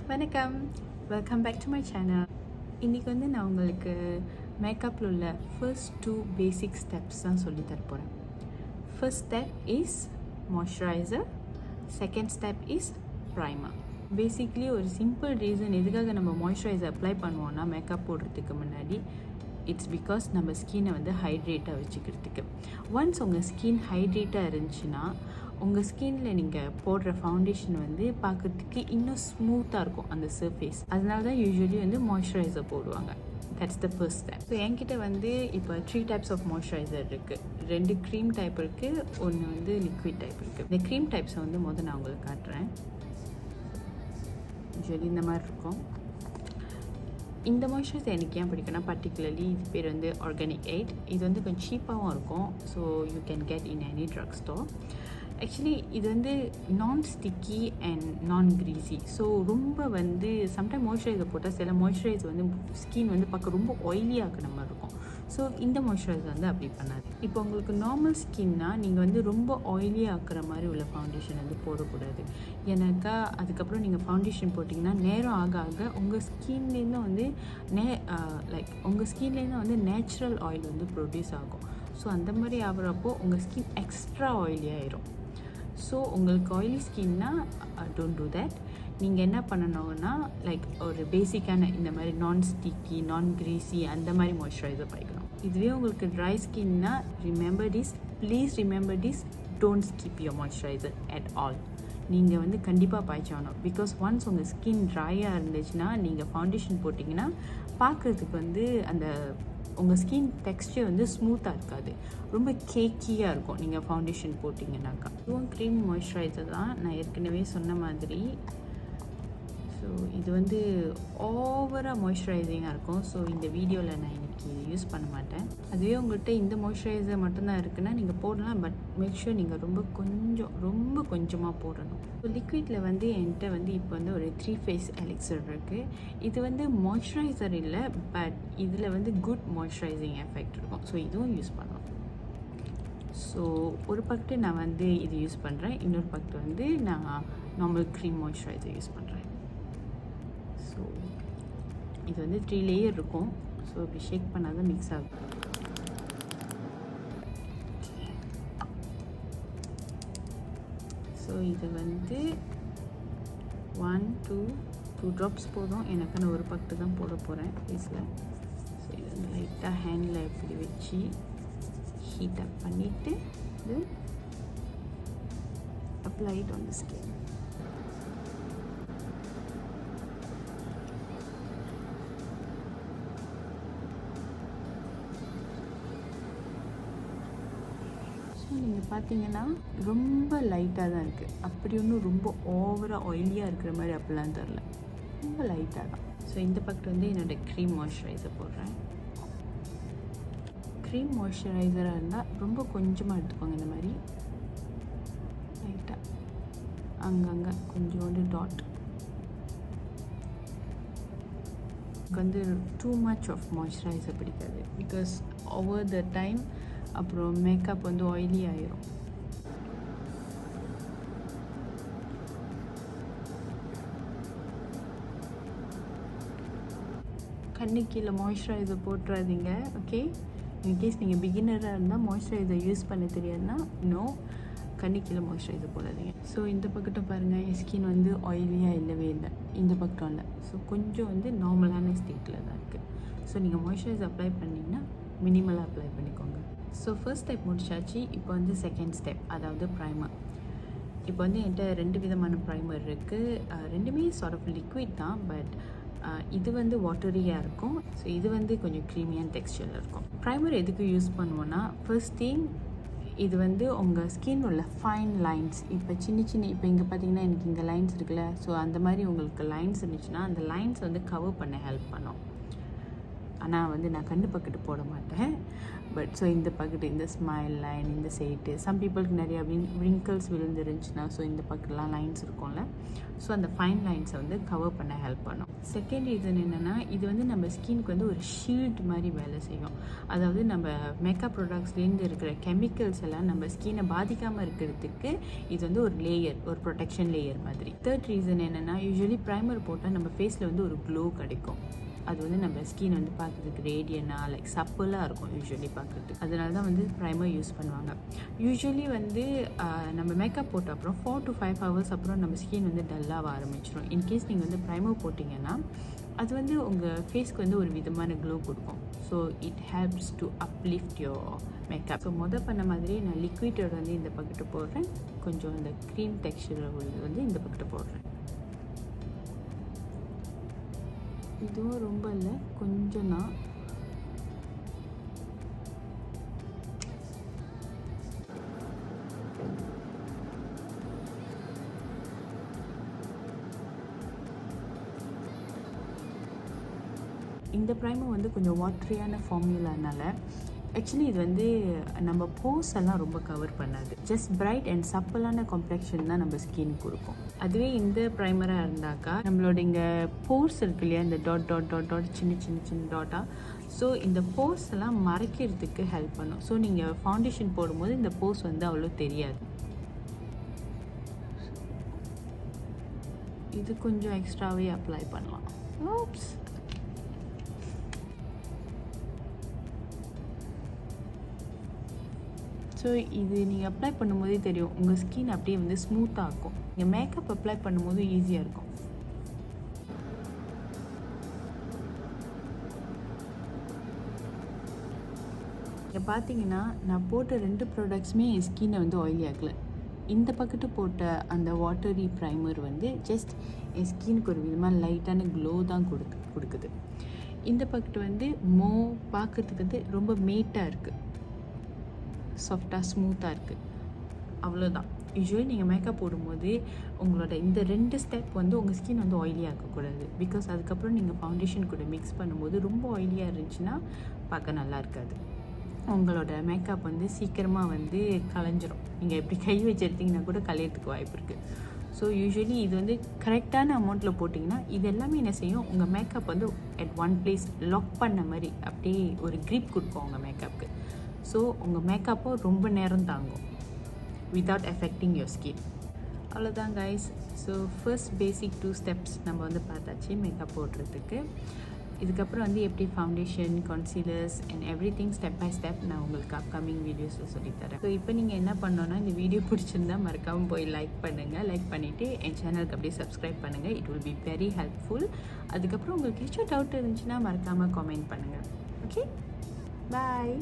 வணக்கம், welcome back to my channel. இன்றைக்கி வந்து நான் உங்களுக்கு மேக்கப்பில் உள்ள ஃபர்ஸ்ட் 2 பேசிக் ஸ்டெப்ஸ் தான் சொல்லி தரப்போகிறேன். First step is moisturiser, second step is primer. Basically ஒரு சிம்பிள் ரீசன் எதுக்காக நம்ம மாய்ஸ்சரைசர் அப்ளை பண்ணுவோன்னா மேக்கப் போடுறதுக்கு முன்னாடி, இட்ஸ் பிகாஸ் நம்ம ஸ்கின்னை வந்து ஹைட்ரேட்டாக வச்சுக்கிறதுக்கு. ஒன்ஸ் உங்கள் ஸ்கின் ஹைட்ரேட்டாக இருந்துச்சுன்னா உங்கள் ஸ்கின்னில் நீங்கள் போடுற ஃபவுண்டேஷன் வந்து பார்க்குறதுக்கு இன்னும் ஸ்மூத்தாக இருக்கும் அந்த சர்ஃபேஸ். அதனால தான் யூஸ்வலி வந்து மாய்ஸ்சரைசர் போடுவாங்க. That's the first step. So என்கிட்ட வந்து இப்போ 3 டைப்ஸ் ஆஃப் மாய்ஸ்சரைசர் இருக்குது. 2 க்ரீம் டைப் இருக்குது, ஒன்று வந்து லிக்விட் டைப் இருக்குது. இந்த க்ரீம் டைப்ஸை வந்து நான் உங்களுக்கு காட்டுறேன். யூஸ்வலி இந்த மாதிரி இருக்கும். இந்த மாய்ஸ்சரைசர் எனக்கு ஏன் பிடிக்கும்னா, பர்டிகுலர்லி இது பேர் வந்து ஆர்கானிக் 8. இது வந்து கொஞ்சம் சீப்பாகவும் இருக்கும். So you can get in any drug store. Actually இது வந்து non sticky and non greasy. So ரொம்ப வந்து சம்டைம் மாய்ஸ்சரைசர் போட்டால் சில மாய்ஸ்சரைசர் வந்து ஸ்கின் வந்து பார்க்க ரொம்ப ஆயிலியாக மாதிரி இருக்கும். ஸோ இந்த மாய்ஸ்சரைசர் வந்து அப்படி பண்ணாது. இப்போ உங்களுக்கு நார்மல் ஸ்கின்னா நீங்கள் வந்து ரொம்ப ஆயிலியாக ஆக்குற மாதிரி உள்ள ஃபவுண்டேஷன் வந்து போடக்கூடாது. ஏன்னாக்கா அதுக்கப்புறம் நீங்கள் ஃபவுண்டேஷன் போட்டிங்கன்னா நேரம் ஆக ஆக உங்கள் ஸ்கின்லேருந்து வந்து உங்கள் ஸ்கின்லேருந்து வந்து நேச்சுரல் ஆயில் வந்து ப்ரொடியூஸ் ஆகும். ஸோ அந்த மாதிரி ஆகிறப்போ உங்கள் ஸ்கின் எக்ஸ்ட்ரா ஆயிலி ஆயிரும். ஸோ உங்களுக்கு ஆயிலி ஸ்கின்னா டோன்ட் டூ தேட். நீங்கள் என்ன பண்ணணும்னா ஒரு பேசிக்கான இந்த மாதிரி நான் ஸ்டிக்கி, நான் க்ரீஸி அந்த மாதிரி மாய்ஸ்சரைசர் பண்ணிக்கணும். இதுவே உங்களுக்கு ட்ரை ஸ்கின்னா please remember this, don't skip your moisturiser at all. நீங்கள் வந்து கண்டிப்பாக பாய்ச்சாகணும். பிகாஸ் ஒன்ஸ் உங்கள் ஸ்கின் ட்ரையாக இருந்துச்சுன்னா நீங்கள் ஃபவுண்டேஷன் போட்டிங்கன்னா பார்க்குறதுக்கு வந்து அந்த உங்கள் ஸ்கின் டெக்ஸ்டர் வந்து ஸ்மூத்தாக இருக்காது, ரொம்ப கேக்கியாக இருக்கும் நீங்கள் ஃபவுண்டேஷன் போட்டிங்கனாக்கா. இதுவும் க்ரீம் மாய்ஸ்சரைசர் தான், நான் ஏற்கனவே சொன்ன மாதிரி. ஸோ இது வந்து ஓவராக மாய்ஸ்சரைசிங்காக இருக்கும். ஸோ இந்த வீடியோவில் நான் இன்றைக்கி யூஸ் பண்ண மாட்டேன். அதுவே உங்கள்கிட்ட இந்த மாய்ஸ்சரைசர் மட்டும்தான் இருக்குன்னா நீங்கள் போடலாம். பட் மேக் ஷூர் நீங்கள் ரொம்ப கொஞ்சமாக போடணும். ஸோ லிக்விடில் வந்து என்கிட்ட வந்து இப்போ வந்து ஒரு 3 ஃபேஸ் எலிக்சர் இருக்குது. இது வந்து மாய்ஸ்சரைசர் இல்லை, பட் இதில் வந்து குட் மாய்ஸ்சரைசிங் எஃபெக்ட் இருக்கும். ஸோ இதுவும் யூஸ் பண்ணலாம். ஸோ ஒரு பக்கத்து நான் வந்து இது யூஸ் பண்ணுறேன், இன்னொரு பக்கத்து வந்து நான் நார்மல் க்ரீம் மாய்ஸ்சரைசர் யூஸ் பண்ணுறேன். ஸோ இது வந்து 3 லேயர் இருக்கும். ஸோ இப்படி ஷேக் பண்ணால் தான் மிக்ஸ் ஆகும். ஸோ இது வந்து 1 2 ட்ராப்ஸ் போதும். எனக்குன்னு ஒரு பக்கத்து தான் போட போகிறேன் ஃபேஸில். ஸோ இது வந்து லைட்டாக ஹேண்டில் இப்படி வச்சு ஹீட் அப் பண்ணிவிட்டு இது apply it on the skin. நீங்கள் பார்த்தீங்கன்னா ரொம்ப லைட்டாக தான் இருக்குது. அப்படி ஒன்றும் ரொம்ப ஓவராக ஆயிலியாக இருக்கிற மாதிரி அப்படிலாம் தெரில, ரொம்ப லைட்டாக தான். ஸோ இந்த பக்கத்து வந்து என்னோடய க்ரீம் மாய்ஸ்சரைசர் போடுறேன். க்ரீம் மாய்ஸ்சரைசராக இருந்தால் ரொம்ப கொஞ்சமாக எடுத்துக்கோங்க. இந்த மாதிரி லைட்டாக அங்கங்கே கொஞ்சோண்டு டாட். எனக்கு வந்து டூ மச் ஆஃப் மாய்ஸ்சரைசர் பிடிக்காது. பிகாஸ் ஓவர் த டைம் அப்புறம் மேக்கப் வந்து ஆயிலி ஆயிரும். கண்ணுக்கு கீழே மாய்ஸ்சரைசர் போட்டுறாதீங்க, ஓகே? இன்கேஸ் நீங்கள் பிகினராக இருந்தால் மாய்ஸ்சரைசர் யூஸ் பண்ண தெரியாதுன்னா கண்ணுக்கு கீழே மாய்ஸ்சரைசர் போடாதீங்க. ஸோ இந்த பக்கத்தை பாருங்கள், என் ஸ்கின் வந்து ஆயிலியாக இல்லவே இல்லை. இந்த பக்கம் இல்லை. ஸோ கொஞ்சம் வந்து நார்மலான ஸ்டேட்டில் தான் இருக்குது. ஸோ நீங்கள் மாய்ஸ்சரைசர் அப்ளை பண்ணிங்கன்னா மினிமலாக அப்ளை பண்ணிக்கோங்க. ஸோ ஃபர்ஸ்ட் ஸ்டெப் முடிச்சாச்சு. இப்போ வந்து செகண்ட் ஸ்டெப், அதாவது ப்ரைமர். இப்போ வந்து என்கிட்ட 2 விதமான ப்ரைமர் இருக்குது. ரெண்டுமே சார்ட் ஆஃப் லிக்விட் தான், பட் இது வந்து வாட்டரியாக இருக்கும். ஸோ இது வந்து கொஞ்சம் க்ரீமியான டெக்ஸ்சரில் இருக்கும். ப்ரைமர் எதுக்கு யூஸ் பண்ணுவோன்னா, ஃபர்ஸ்ட் திங் இது வந்து உங்கள் ஸ்கின் உள்ள ஃபைன் லைன்ஸ், இப்போ இப்போ இங்கே பார்த்தீங்கன்னா எனக்கு இங்கே லைன்ஸ் இருக்குல்ல. ஸோ அந்த மாதிரி உங்களுக்கு லைன்ஸ் இருந்துச்சுன்னா அந்த லைன்ஸ் வந்து கவர் பண்ண ஹெல்ப் பண்ணும். ஆனால் வந்து நான் கண்ணு பக்கெட்டு போட மாட்டேன். பட் ஸோ இந்த பக்கெட்டு, இந்த ஸ்மைல் லைன், இந்த சைட்டு, சம் பீப்புளுக்கு நிறையா விங்கிள்ஸ் விழுந்துருந்துச்சுன்னா ஸோ இந்த பக்கெட்லாம் லைன்ஸ் இருக்கும்ல, ஸோ அந்த ஃபைன் லைன்ஸை வந்து கவர் பண்ண ஹெல்ப் பண்ணும். செகண்ட் ரீசன் என்னென்னா, இது வந்து நம்ம ஸ்கின்க்கு வந்து ஒரு ஷீல்ட் மாதிரி வேலை செய்யும். அதாவது நம்ம மேக்கப் ப்ராடக்ட்ஸ்லேருந்து இருக்கிற கெமிக்கல்ஸ் எல்லாம் நம்ம ஸ்கின்னை பாதிக்காமல் இருக்கிறதுக்கு இது வந்து ஒரு லேயர், ஒரு ப்ரொடெக்ஷன் லேயர் மாதிரி. தேர்ட் ரீசன் என்னென்னா, யூஸ்வலி ப்ரைமர் போட்டால் நம்ம ஃபேஸில் வந்து ஒரு க்ளோ கிடைக்கும். அது வந்து நம்ம ஸ்கின் வந்து பார்க்குறதுக்கு ரேடியனாக லைக் சப்பலாக இருக்கும் யூஸ்வலி பார்க்குறதுக்கு. அதனால தான் வந்து ப்ரைமர் யூஸ் பண்ணுவாங்க. யூஸ்வலி வந்து நம்ம மேக்கப் போட்ட அப்புறம் 4 to 5 hours அப்புறம் நம்ம ஸ்கின் வந்து டல்லாக ஆரம்பிச்சிடும். இன்கேஸ் நீங்கள் வந்து ப்ரைமர் போட்டிங்கன்னா அது வந்து உங்கள் ஃபேஸ்க்கு வந்து ஒரு விதமான க்ளோ கொடுக்கும். So it helps to uplift your makeup. So பண்ண மாதிரி நான் லிக்விடோட வந்து இந்த பக்கெட்டு போடுறேன், கொஞ்சம் அந்த க்ரீம் டெக்ஸ்சர் வந்து இந்த பக்கெட்டு போடுறேன். இதுவும் ரொம்ப இல்லை, கொஞ்சம் தான். இந்த ப்ரைமர் வந்து கொஞ்சம் வாட்டரியான ஃபார்முலானால ஆக்சுவலி இது வந்து நம்ம போர்ஸ் எல்லாம் ரொம்ப கவர் பண்ணாது. ஜஸ்ட் பிரைட் அண்ட் சப்பலான காம்ப்ளெக்ஷன் தான் நம்ம ஸ்கின் கொடுக்கும். அதுவே இந்த ப்ரைமராக இருந்தாக்கா நம்மளோட இங்கே போர்ஸ் இருக்கு இல்லையா, இந்த டாட் டாட் டாட் டாட் சின்ன சின்ன சின்ன டாட்டாக, ஸோ இந்த போர்ஸ் எல்லாம் மறைக்கிறதுக்கு ஹெல்ப் பண்ணும். ஸோ நீங்கள் ஃபவுண்டேஷன் போடும்போது இந்த போர்ஸ் வந்து அவ்வளோ தெரியாது. இது கொஞ்சம் எக்ஸ்ட்ராவே அப்ளை பண்ணலாம். ஓப்ஸ். ஸோ இது நீங்கள் அப்ளை பண்ணும்போதே தெரியும், உங்கள் ஸ்கின் அப்படியே வந்து ஸ்மூத்தாக இருக்கும். நீங்கள் மேக்கப் அப்ளை பண்ணும்போது ஈஸியாக இருக்கும். இங்கே பார்த்தீங்கன்னா நான் போட்ட 2 ப்ராடக்ட்ஸுமே என் ஸ்கின்னை வந்து ஆயிலி ஆகலை. இந்த பக்கெட்டு போட்ட அந்த வாட்டரி ப்ரைமர் வந்து ஜஸ்ட் என் ஸ்கின்னுக்கு ஒரு விதமாக லைட்டான க்ளோ தான் கொடுக்குது. இந்த பக்கெட்டு வந்து பார்க்குறதுக்கு வந்து ரொம்ப மேட்டாக இருக்குது, சாஃப்டாக ஸ்மூத்தாக இருக்குது, அவ்வளோதான். யூஸ்வலி நீங்கள் மேக்கப் போடும்போது உங்களோட இந்த 2 ஸ்டெப் வந்து உங்கள் ஸ்கின் வந்து ஆயிலியாக இருக்கக்கூடாது. பிகாஸ் அதுக்கப்புறம் நீங்கள் ஃபவுண்டேஷன் கூட மிக்ஸ் பண்ணும்போது ரொம்ப ஆயிலியாக இருந்துச்சுன்னா பார்க்க நல்லா இருக்காது. உங்களோட மேக்கப் வந்து சீக்கிரமாக வந்து கலைஞ்சிரும். நீங்கள் எப்படி கை வச்சு எடுத்திங்கன்னா கூட கலையிறதுக்கு வாய்ப்பு இருக்குது. ஸோ யூஸ்வலி இது வந்து கரெக்டான அமௌண்ட்டில் போட்டிங்கன்னா இது எல்லாமே என்ன செய்யும், உங்கள் மேக்கப் வந்து அட் ஒன் பிளேஸ் லாக் பண்ண மாதிரி அப்படியே ஒரு க்ரிப் கொடுக்கும் உங்கள் மேக்கப்புக்கு. ஸோ உங்கள் மேக்கப்பும் ரொம்ப நேரம் தாங்கும் வித்தவுட் எஃபெக்டிங் யுவர் ஸ்கின். அவ்வளோதான் guys. So first basic 2 steps நம்ம வந்து பார்த்தாச்சு மேக்கப் போடுறதுக்கு. இதுக்கப்புறம் வந்து எப்படி foundation, concealers and everything step by step நான் உங்களுக்கு அப்கமிங் வீடியோஸில் சொல்லித்தரேன். ஸோ இப்போ நீங்கள் என்ன பண்ணோன்னா, இந்த வீடியோ பிடிச்சிருந்தா மறக்காமல் போய் லைக் பண்ணுங்கள். லைக் பண்ணிவிட்டு என் சேனலுக்கு அப்படியே சப்ஸ்கிரைப் பண்ணுங்கள். It will be very helpful. அதுக்கப்புறம் உங்களுக்கு ஏதாச்சும் டவுட் இருந்துச்சுன்னா மறக்காமல் கமெண்ட் பண்ணுங்கள். ஓகே, பாய்.